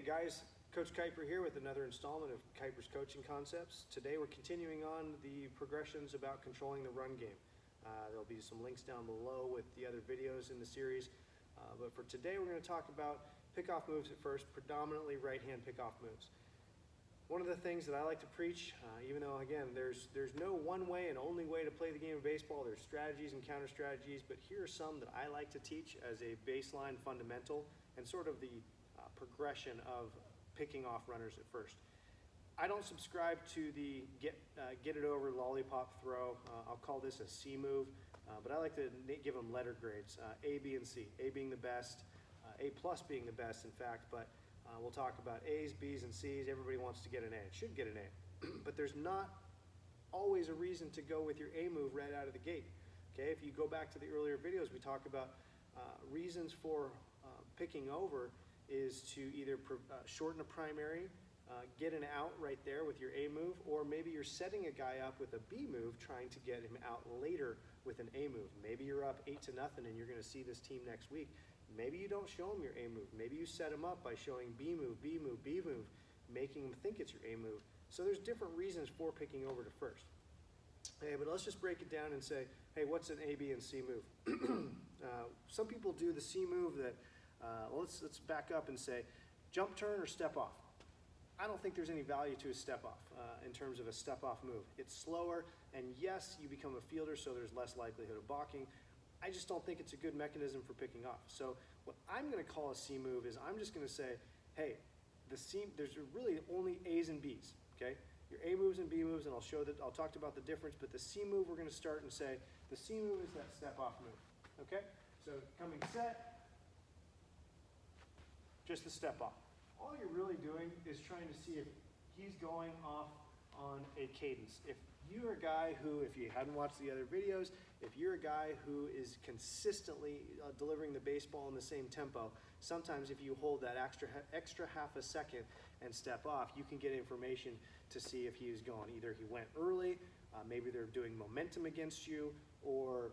Hey guys, Coach Kuiper here with another installment of Kuiper's Coaching Concepts. Today we're continuing on the progressions about controlling the run game. There'll be some links down below with the other videos in the series. But for today we're going to talk about pickoff moves at first, predominantly right-hand pickoff moves. One of the things that I like to preach, even though again there's no one way and only way to play the game of baseball, there's strategies and counter strategies, but here are some that I like to teach as a baseline fundamental and sort of the progression of picking off runners at first. I don't subscribe to the get it over lollipop throw. I'll call this a C move, but I like to give them letter grades, A, B, and C. A being the best, A plus being the best in fact, but we'll talk about A's, B's, and C's. Everybody wants to get an A. It should get an A. But there's not always a reason to go with your A move right out of the gate. Okay, if you go back to the earlier videos, we talk about reasons for picking over is to either shorten a primary, get an out right there with your A move, or maybe you're setting a guy up with a B move trying to get him out later with an A move. Maybe you're up 8-0 and you're going to see this team next week. Maybe you don't show him your A move. Maybe you set him up by showing B move, B move, B move, making him think it's your A move. So there's different reasons for picking over to first. Hey, but let's just break it down and say, hey, what's an A, B, and C move? Some people do the C move that, let's back up and say, jump turn or step off. I don't think there's any value to a step off in terms of a step off move. It's slower, and yes, you become a fielder, so there's less likelihood of balking. I just don't think it's a good mechanism for picking off. So what I'm going to call a C move is I'm just going to say, hey, there's really only A's and B's, okay? Your A moves and B moves, and I'll talk about the difference, but the C move we're going to start and say, the C move is that step off move, okay? So coming set, just the step off. All you're really doing is trying to see if he's going off on a cadence. If you're a guy who, if you hadn't watched the other videos, if you're a guy who is consistently delivering the baseball in the same tempo, sometimes if you hold that extra half a second and step off, you can get information to see if he is going. Either he went early, maybe they're doing momentum against you, or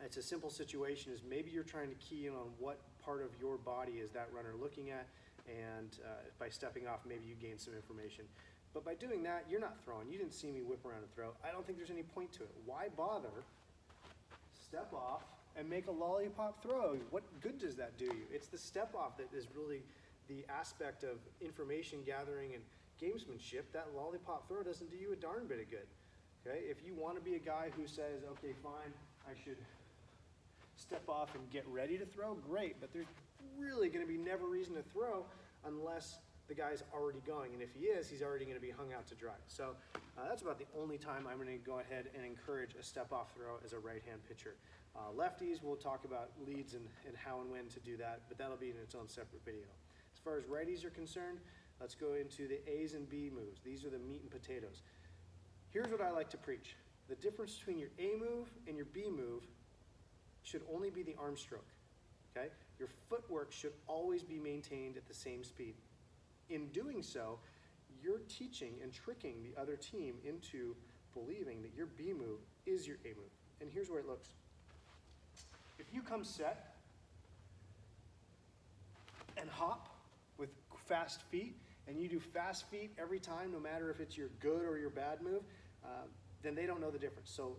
it's a simple situation is maybe you're trying to key in on what part of your body is that runner looking at, and by stepping off, maybe you gain some information. But by doing that, you're not throwing. You didn't see me whip around and throw. I don't think there's any point to it. Why bother? Step off and make a lollipop throw. What good does that do you? It's the step off that is really the aspect of information gathering and gamesmanship. That lollipop throw doesn't do you a darn bit of good. Okay? If you want to be a guy who says, okay, fine, I should step off and get ready to throw, great, but there's really going to be never reason to throw unless the guy's already going, and if he is, he's already going to be hung out to dry. So that's about the only time I'm going to go ahead and encourage a step-off throw as a right-hand pitcher. Lefties, we'll talk about leads and how and when to do that, but that'll be in its own separate video. As far as righties are concerned, let's go into the A's and B moves. These are the meat and potatoes. Here's what I like to preach. The difference between your A move and your B move should only be the arm stroke, okay? Your footwork should always be maintained at the same speed. In doing so, you're teaching and tricking the other team into believing that your B move is your A move. And here's where it looks. If you come set and hop with fast feet, and you do fast feet every time, no matter if it's your good or your bad move, then they don't know the difference. So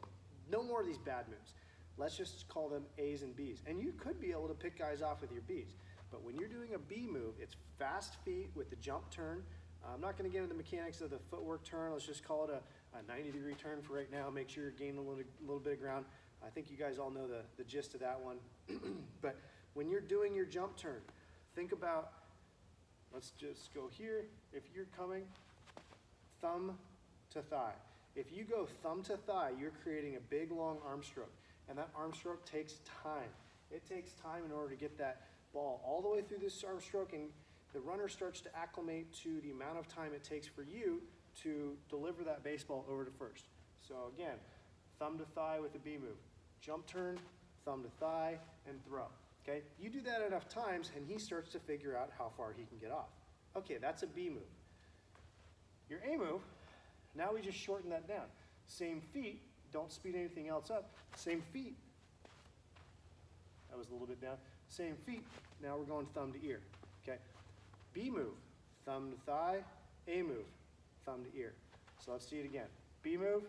no more of these bad moves. Let's just call them A's and B's. And you could be able to pick guys off with your B's. But when you're doing a B move, it's fast feet with the jump turn. I'm not going to get into the mechanics of the footwork turn. Let's just call it a 90-degree turn for right now. Make sure you're gaining a little bit of ground. I think you guys all know the gist of that one. But when you're doing your jump turn, think about, let's just go here. If you're coming thumb to thigh. If you go thumb to thigh, you're creating a big, long arm stroke. And that arm stroke takes time. It takes time in order to get that ball all the way through this arm stroke, and the runner starts to acclimate to the amount of time it takes for you to deliver that baseball over to first. So again, thumb to thigh with a B move. Jump turn, thumb to thigh, and throw. Okay? You do that enough times, and he starts to figure out how far he can get off. Okay, that's a B move. Your A move, now we just shorten that down. Same feet, don't speed anything else up. Same feet. That was a little bit down. Same feet, now we're going thumb to ear. Okay? B move, thumb to thigh. A move, thumb to ear. So let's see it again. B move,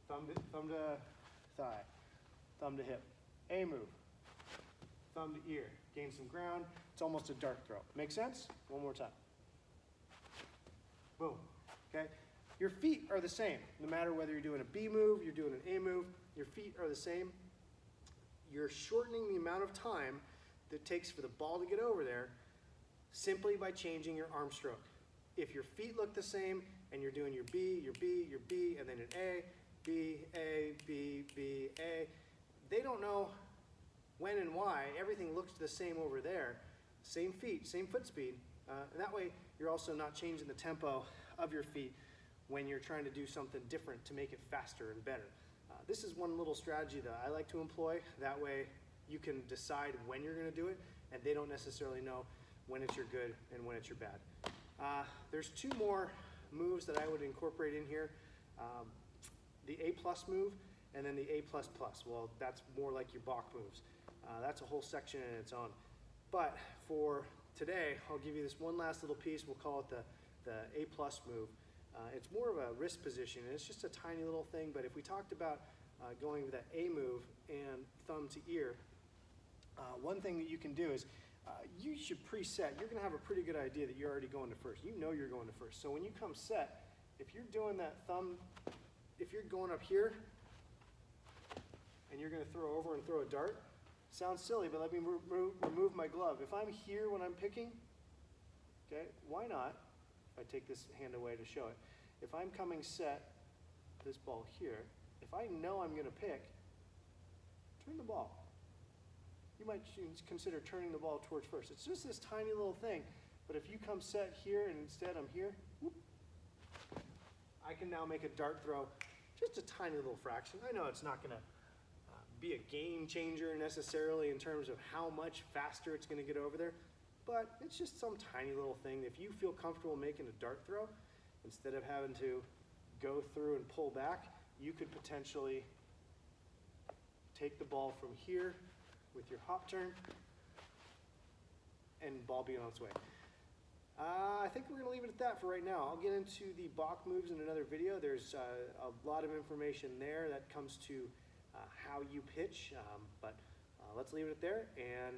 thumb to thigh, thumb to hip. A move, thumb to ear. Gain some ground. It's almost a dart throw. Make sense? One more time. Boom. Okay? Your feet are the same. No matter whether you're doing a B move, you're doing an A move, your feet are the same. You're shortening the amount of time that it takes for the ball to get over there simply by changing your arm stroke. If your feet look the same and you're doing your B, your B, your B, and then an A, B, A, B, B, A, they don't know when and why. Everything looks the same over there. Same feet, same foot speed. And that way you're also not changing the tempo of your feet when you're trying to do something different to make it faster and better. This is one little strategy that I like to employ. That way you can decide when you're going to do it, and they don't necessarily know when it's your good and when it's your bad. There's two more moves that I would incorporate in here. The A+ move and then the A++. Well, that's more like your balk moves. That's a whole section in its own. But for today, I'll give you this one last little piece. We'll call it the A+ move. It's more of a wrist position, and it's just a tiny little thing, but if we talked about going with that A move and thumb to ear, one thing that you can do is you should preset. You're going to have a pretty good idea that you're already going to first. You know you're going to first. So when you come set, if you're doing that thumb, if you're going up here and you're going to throw over and throw a dart, sounds silly, but let me remove my glove. If I'm here when I'm picking, okay, why not? If I take this hand away to show it. If I'm coming set, this ball here, if I know I'm going to pick, turn the ball. You might consider turning the ball towards first. It's just this tiny little thing, but if you come set here and instead I'm here, whoop, I can now make a dart throw, just a tiny little fraction. I know it's not going to be a game changer necessarily in terms of how much faster it's going to get over there, but it's just some tiny little thing. If you feel comfortable making a dart throw, instead of having to go through and pull back, you could potentially take the ball from here with your hop turn and ball be on its way. I think we're going to leave it at that for right now. I'll get into the balk moves in another video. There's a lot of information there that comes to how you pitch, but let's leave it at there, and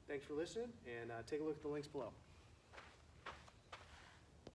thanks for listening, and take a look at the links below.